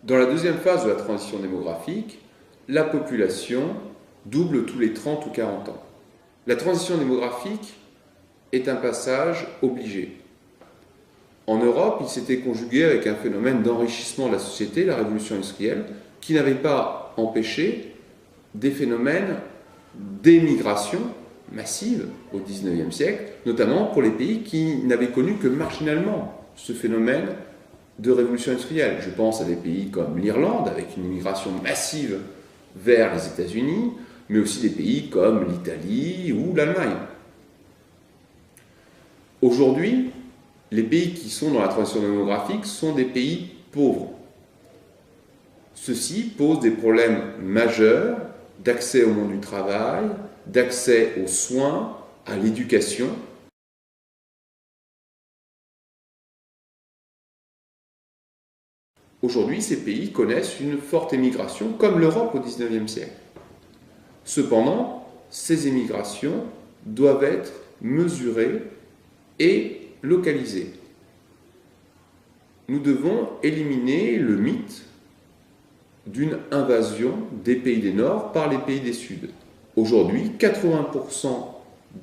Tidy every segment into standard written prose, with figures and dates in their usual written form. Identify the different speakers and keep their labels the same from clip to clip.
Speaker 1: Dans la deuxième phase de la transition démographique, la population double tous les 30 ou 40 ans. La transition démographique est un passage obligé. En Europe, il s'était conjugué avec un phénomène d'enrichissement de la société, la révolution industrielle, qui n'avait pas empêché des phénomènes d'émigration massive au XIXe siècle, notamment pour les pays qui n'avaient connu que marginalement ce phénomène de révolution industrielle. Je pense à des pays comme l'Irlande, avec une immigration massive vers les États-Unis, mais aussi des pays comme l'Italie ou l'Allemagne. Aujourd'hui, les pays qui sont dans la transition démographique sont des pays pauvres. Ceci pose des problèmes majeurs d'accès au monde du travail, d'accès aux soins, à l'éducation. Aujourd'hui, ces pays connaissent une forte émigration, comme l'Europe au XIXe siècle. Cependant, ces émigrations doivent être mesurées et localisées. Nous devons éliminer le mythe d'une invasion des pays du Nord par les pays du Sud. Aujourd'hui, 80%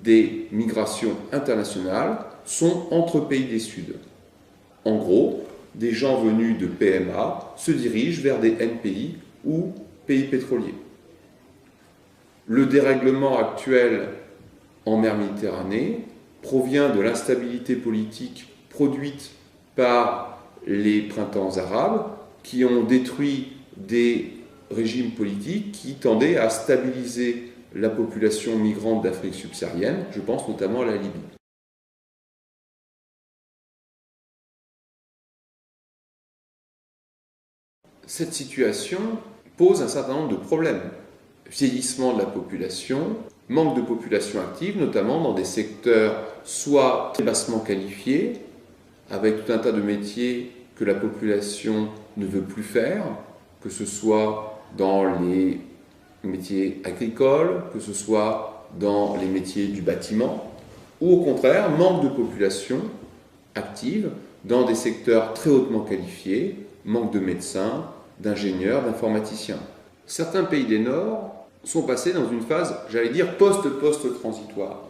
Speaker 1: des migrations internationales sont entre pays du Sud. En gros, des gens venus de PMA se dirigent vers des NPI ou pays pétroliers. Le dérèglement actuel en mer Méditerranée provient de l'instabilité politique produite par les printemps arabes qui ont détruit des régimes politiques qui tendaient à stabiliser la population migrante d'Afrique subsaharienne, je pense notamment à la Libye. Cette situation pose un certain nombre de problèmes. Vieillissement de la population, manque de population active, notamment dans des secteurs soit très bassement qualifiés, avec tout un tas de métiers que la population ne veut plus faire, que ce soit dans les métiers agricoles, que ce soit dans les métiers du bâtiment, ou au contraire, manque de population active dans des secteurs très hautement qualifiés, manque de médecins, d'ingénieurs, d'informaticiens. Certains pays du Nord sont passés dans une phase, j'allais dire, post-transitoire.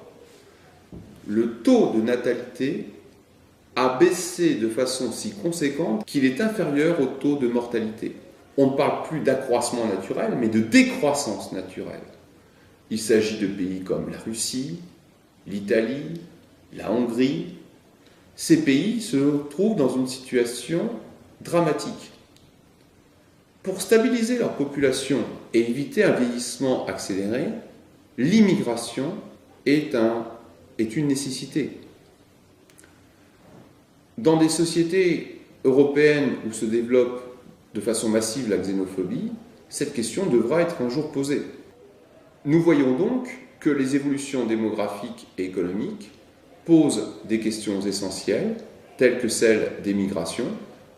Speaker 1: Le taux de natalité a baissé de façon si conséquente qu'il est inférieur au taux de mortalité. On ne parle plus d'accroissement naturel, mais de décroissance naturelle. Il s'agit de pays comme la Russie, l'Italie, la Hongrie. Ces pays se trouvent dans une situation dramatique. Pour stabiliser leur population et éviter un vieillissement accéléré, l'immigration est une nécessité. Dans des sociétés européennes où se développe de façon massive la xénophobie, cette question devra être un jour posée. Nous voyons donc que les évolutions démographiques et économiques posent des questions essentielles, telles que celle des migrations,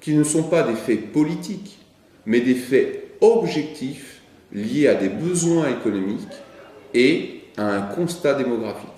Speaker 1: qui ne sont pas des faits politiques, mais des faits objectifs liés à des besoins économiques et à un constat démographique.